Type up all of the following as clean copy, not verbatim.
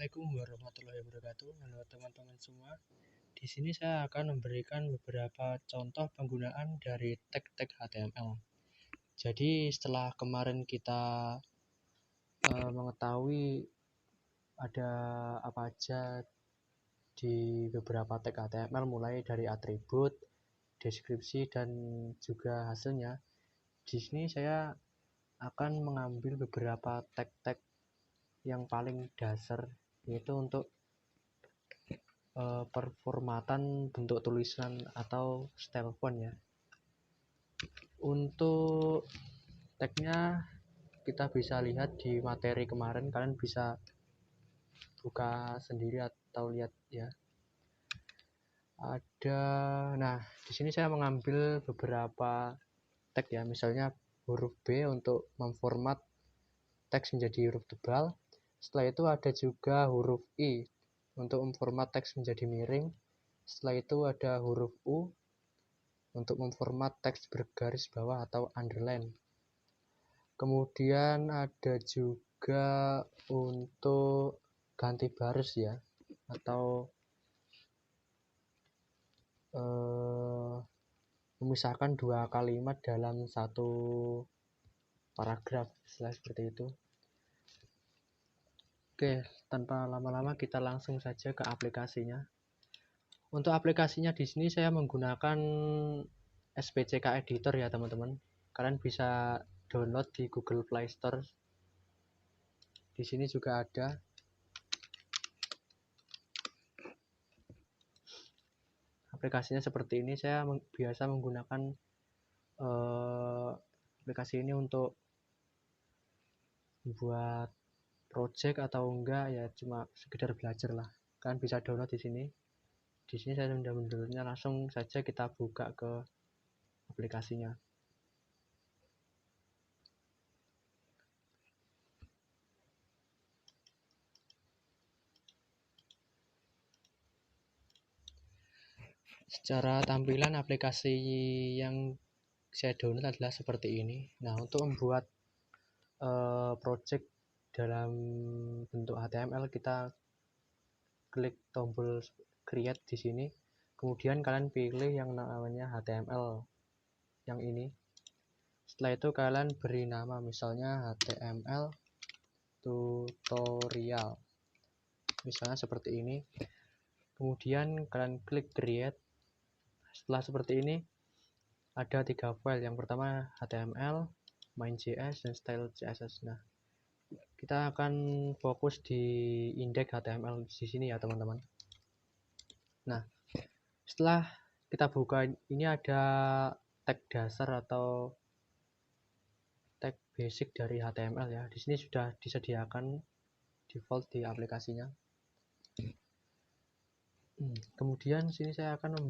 Assalamualaikum warahmatullahi wabarakatuh. Halo teman-teman semua. Di sini saya akan memberikan beberapa contoh penggunaan dari tag-tag HTML. Jadi setelah kemarin kita mengetahui ada apa aja di beberapa tag HTML, mulai dari atribut, deskripsi, dan juga hasilnya. Di sini saya akan mengambil beberapa tag-tag yang paling dasar, yaitu untuk performatan bentuk tulisan atau style font ya. Untuk tagnya kita bisa lihat di materi kemarin, kalian bisa buka sendiri atau lihat ya. Nah di sini saya mengambil beberapa tag ya, misalnya huruf B untuk memformat teks menjadi huruf tebal. Setelah itu ada juga huruf I untuk memformat teks menjadi miring. Setelah itu ada huruf U untuk memformat teks bergaris bawah atau underline. Kemudian ada juga untuk ganti baris ya, atau memisahkan dua kalimat dalam satu paragraf, seperti itu. Oke, tanpa lama-lama kita langsung saja ke aplikasinya. Untuk aplikasinya di sini saya menggunakan SPCK Editor ya teman-teman. Kalian bisa download di Google Play Store. Di sini juga ada. Aplikasinya seperti ini. Saya biasa menggunakan aplikasi ini untuk buat project atau enggak ya, cuma sekedar belajar lah. Kalian bisa download di sini. Di sini saya sudah mendownloadnya, langsung saja kita buka ke aplikasinya. Secara tampilan aplikasi yang saya download adalah seperti ini. Nah, untuk membuat project dalam bentuk HTML, kita klik tombol create di sini. Kemudian kalian pilih yang namanya HTML yang ini. Setelah itu kalian beri nama, misalnya HTML tutorial, misalnya seperti ini. Kemudian kalian klik create. Setelah seperti ini ada 3 file. Yang pertama HTML, main.js, dan style.css. Nah, kita akan fokus di indeks HTML di sini ya teman-teman. Nah, setelah kita buka ini, ada tag dasar atau tag basic dari HTML ya. Di sini sudah disediakan default di aplikasinya. Kemudian sini saya akan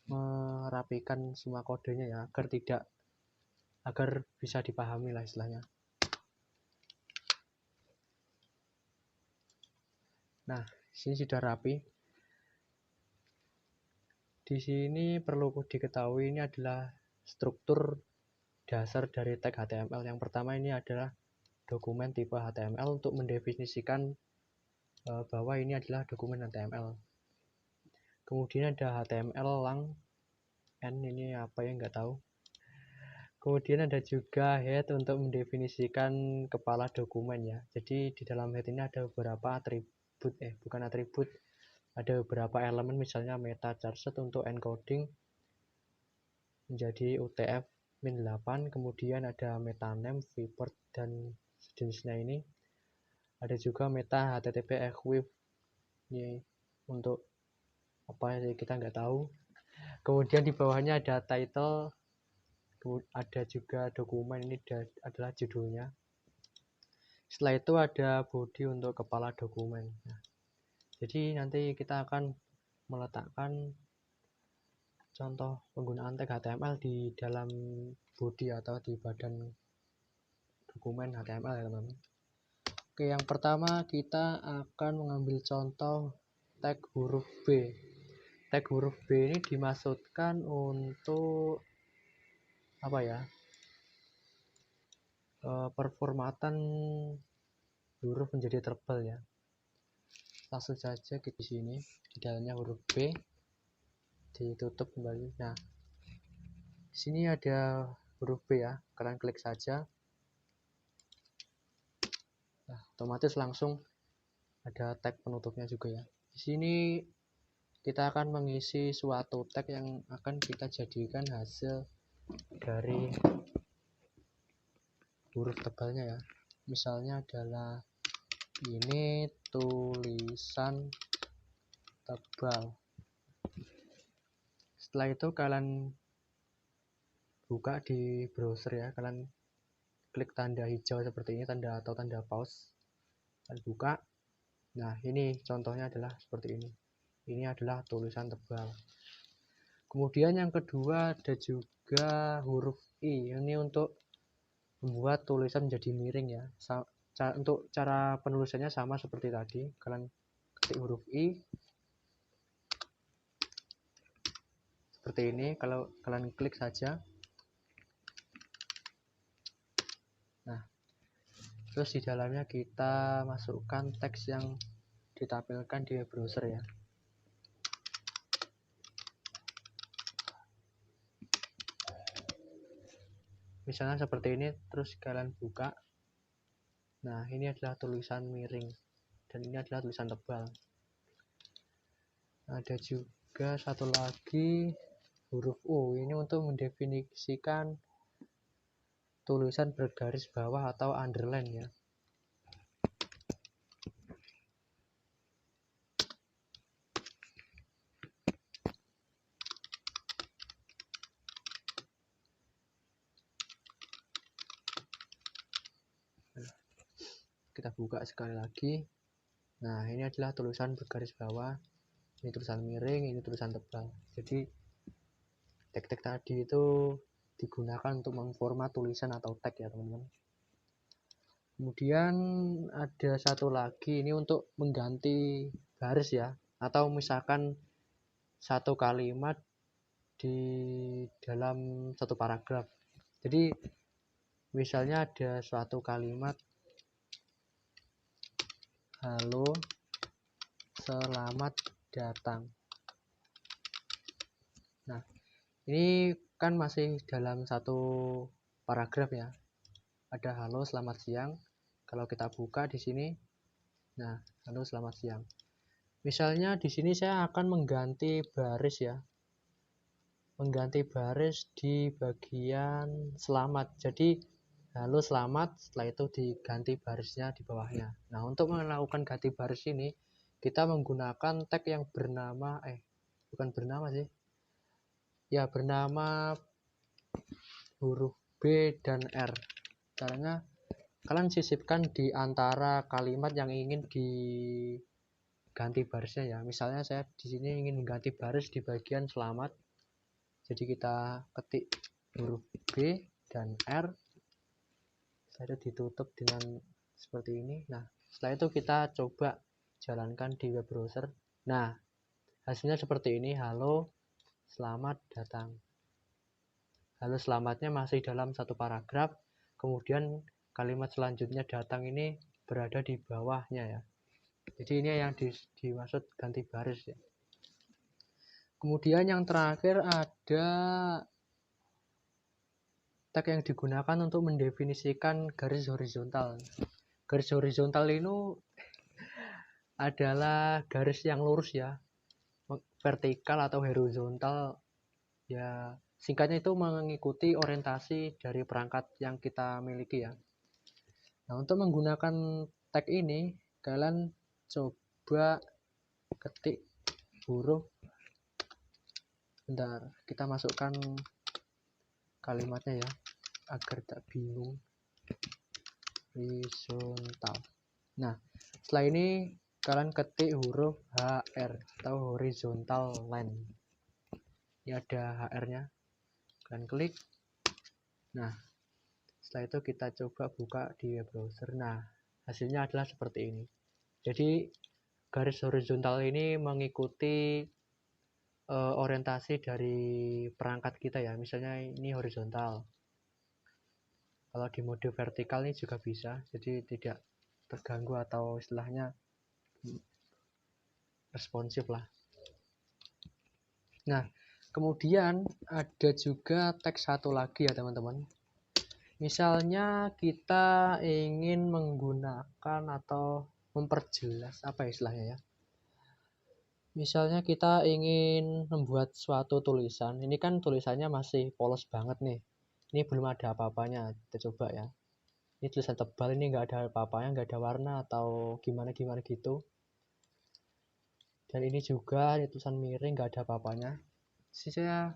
merapikan semua kodenya ya, agar bisa dipahami lah istilahnya. Nah, sini sudah rapi. Di sini perlu diketahui, ini adalah struktur dasar dari tag HTML. Yang pertama ini adalah dokumen tipe HTML untuk mendefinisikan bahwa ini adalah dokumen HTML. Kemudian ada HTML lang n, ini apa ya nggak tahu. Kemudian ada juga head untuk mendefinisikan kepala dokumen ya. Jadi di dalam head ini ada beberapa atribut, bukan atribut, ada beberapa elemen, misalnya meta charset untuk encoding menjadi UTF-8. Kemudian ada meta name, viewport, dan sejenisnya ini. Ada juga meta HTTP equif, ini untuk apa ya kita nggak tahu. Kemudian di bawahnya ada title, ada juga dokumen, ini adalah judulnya. Setelah itu ada body untuk kepala dokumen. Nah, jadi nanti kita akan meletakkan contoh penggunaan tag HTML di dalam body atau di badan dokumen HTML ya teman-teman. Oke, yang pertama kita akan mengambil contoh tag huruf B. Tag huruf B ini dimaksudkan untuk apa ya, performatan huruf menjadi tebal ya. langsung saja ke di sini, di dalamnya huruf B, ditutup kembali. Nah, di sini ada huruf B ya, kalian klik saja. Nah, otomatis langsung ada tag penutupnya juga ya. Di sini kita akan mengisi suatu tag yang akan kita jadikan hasil dari huruf tebalnya ya. Misalnya adalah ini tulisan tebal. Setelah itu kalian buka di browser ya, kalian klik tanda hijau seperti ini, tanda atau tanda pause, kalian buka. Nah, ini contohnya adalah seperti ini. Ini adalah tulisan tebal. Kemudian yang kedua ada juga huruf I. Ini untuk membuat tulisan menjadi miring ya. Untuk cara penulisannya sama seperti tadi. Kalian ketik huruf I seperti ini. Kalau kalian klik saja. Nah, terus di dalamnya kita masukkan teks yang ditampilkan di browser ya. Misalnya seperti ini, terus kalian buka. Nah, ini adalah tulisan miring dan ini adalah tulisan tebal. Ada juga satu lagi huruf U. Ini untuk mendefinisikan tulisan bergaris bawah atau underline ya. Kita buka sekali lagi. Nah, ini adalah tulisan bergaris bawah, ini tulisan miring, ini tulisan tebal. Jadi tag-tag tadi itu digunakan untuk memformat tulisan atau tag ya teman-teman. Kemudian ada satu lagi, ini untuk mengganti baris ya, atau misalkan satu kalimat di dalam satu paragraf. Jadi misalnya ada suatu kalimat, halo, selamat datang. Nah, ini kan masih dalam satu paragraf ya. Ada halo, selamat siang. Kalau kita buka di sini, nah, halo, selamat siang. Misalnya di sini saya akan mengganti baris ya. Mengganti baris di bagian selamat. Jadi halo selamat, setelah itu diganti barisnya di bawahnya. Nah, untuk melakukan ganti baris ini, kita menggunakan tag yang bernama, bukan bernama sih. Ya, bernama huruf B dan R. Caranya, kalian sisipkan di antara kalimat yang ingin diganti barisnya ya. Misalnya saya di sini ingin mengganti baris di bagian selamat. Jadi kita ketik huruf B dan R. Saya ditutup dengan seperti ini. Nah, setelah itu kita coba jalankan di web browser. Nah, hasilnya seperti ini. Halo, selamat datang. Halo, selamatnya masih dalam satu paragraf. Kemudian kalimat selanjutnya datang ini berada di bawahnya ya. Jadi ini yang dimaksud ganti baris ya. Kemudian yang terakhir ada tag yang digunakan untuk mendefinisikan garis horizontal. Garis horizontal ini adalah garis yang lurus ya, vertikal atau horizontal ya, singkatnya itu mengikuti orientasi dari perangkat yang kita miliki ya. Nah, untuk menggunakan tag ini kalian coba ketik huruf, bentar, kita masukkan kalimatnya ya agar tak bingung. Horizontal. Nah, setelah ini kalian ketik huruf HR atau horizontal line. Ini ada HR-nya. Kalian klik. Nah, setelah itu kita coba buka di web browser. Nah, hasilnya adalah seperti ini. Jadi garis horizontal ini mengikuti orientasi dari perangkat kita ya. Misalnya ini horizontal. Kalau di mode vertikal ini juga bisa, jadi tidak terganggu atau istilahnya responsif lah. Nah, kemudian ada juga teks satu lagi ya teman-teman. Misalnya kita ingin menggunakan atau memperjelas apa istilahnya ya. Misalnya kita ingin membuat suatu tulisan. Ini kan tulisannya masih polos banget nih. Ini belum ada apa-apanya. Kita coba ya. Ini tulisan tebal, ini nggak ada apa-apanya, nggak ada warna atau gimana-gimana gitu. Dan ini juga ini tulisan miring, nggak ada apa-apanya. Saya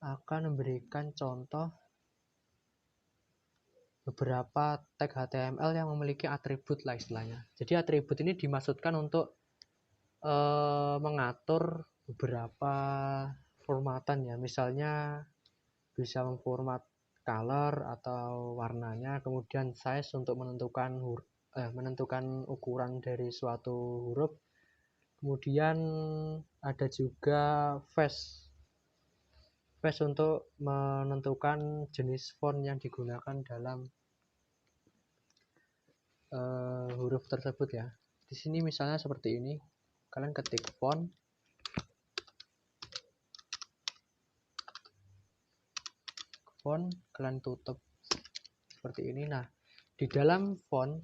akan memberikan contoh beberapa tag HTML yang memiliki atribut lah istilahnya. Jadi atribut ini dimaksudkan untuk mengatur beberapa formatan ya. Misalnya bisa memformat color atau warnanya, kemudian size untuk menentukan ukuran dari suatu huruf. Kemudian ada juga face untuk menentukan jenis font yang digunakan dalam huruf tersebut ya. Di sini misalnya seperti ini, kalian ketik font, kalian tutup seperti ini. Nah, di dalam font,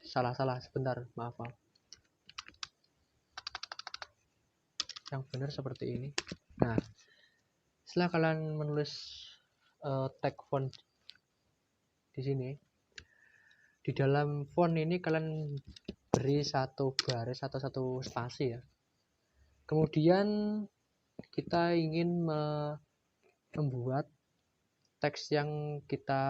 salah sebentar, maaf. Yang benar seperti ini. Nah, setelah kalian menulis tag font di sini, di dalam font ini kalian beri satu baris atau satu spasi ya. Kemudian kita ingin membuat teks yang kita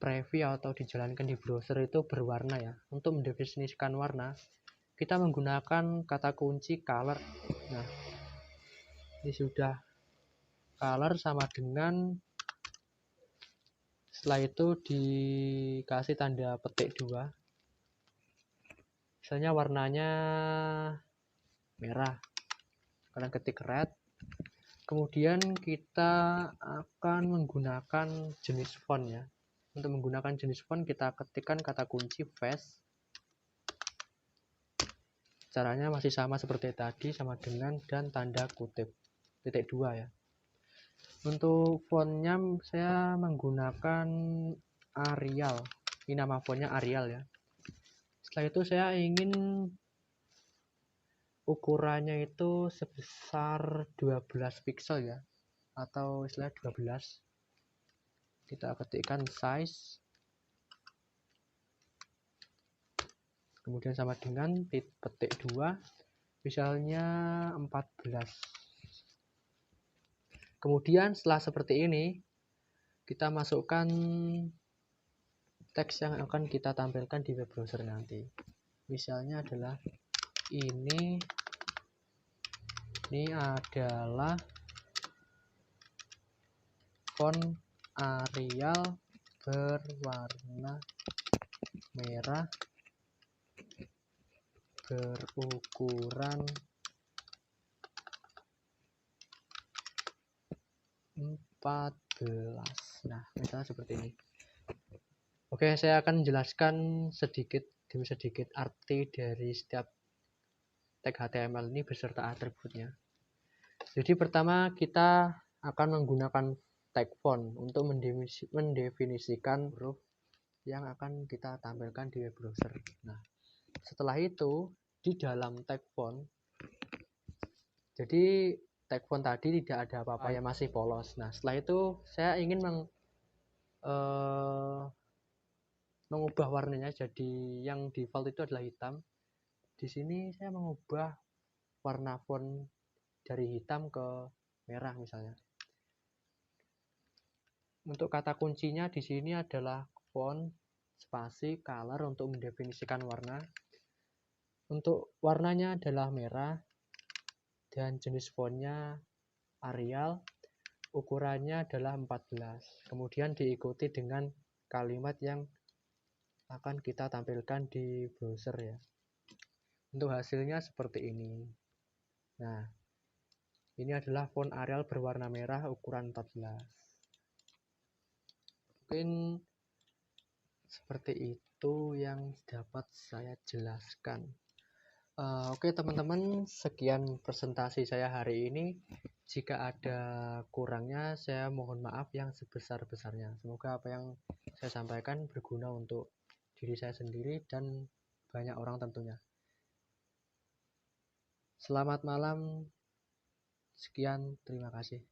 preview atau dijalankan di browser itu berwarna ya. Untuk mendefinisikan warna, kita menggunakan kata kunci color. Nah, ini sudah color sama dengan, setelah itu dikasih tanda petik 2. Misalnya warnanya merah, kalian ketik red. Kemudian kita akan menggunakan jenis font ya. Untuk menggunakan jenis font kita ketikkan kata kunci face. Caranya masih sama seperti tadi, sama dengan dan tanda kutip titik 2 ya. Untuk fontnya saya menggunakan Arial. Ini nama fontnya Arial ya. Setelah itu saya ingin ukurannya itu sebesar 12 pixel ya, atau istilah 12. Kita ketikkan size, kemudian sama dengan petik 2, misalnya 14. Kemudian setelah seperti ini, kita masukkan teks yang akan kita tampilkan di web browser nanti. Misalnya adalah ini adalah font Arial berwarna merah berukuran 14. Nah, misalnya seperti ini. Oke, saya akan menjelaskan sedikit demi sedikit arti dari setiap tag HTML ini beserta atributnya. Jadi pertama kita akan menggunakan tag font untuk mendefinisikan huruf yang akan kita tampilkan di web browser. Nah, setelah itu di dalam tag font, jadi tag font tadi tidak ada apa-apa ya, masih polos. Nah, setelah itu saya ingin mengubah warnanya jadi yang default itu adalah hitam. Di sini saya mengubah warna font dari hitam ke merah misalnya. Untuk kata kuncinya di sini adalah font spasi color untuk mendefinisikan warna. Untuk warnanya adalah merah dan jenis fontnya Arial. Ukurannya adalah 14. Kemudian diikuti dengan kalimat yang akan kita tampilkan di browser ya. Untuk hasilnya seperti ini. Nah, ini adalah font Arial berwarna merah ukuran 14. Mungkin seperti itu yang dapat saya jelaskan. Oke teman-teman, sekian presentasi saya hari ini. Jika ada kurangnya, saya mohon maaf yang sebesar-besarnya. Semoga apa yang saya sampaikan berguna untuk diri saya sendiri dan banyak orang tentunya. Selamat malam. Sekian, terima kasih.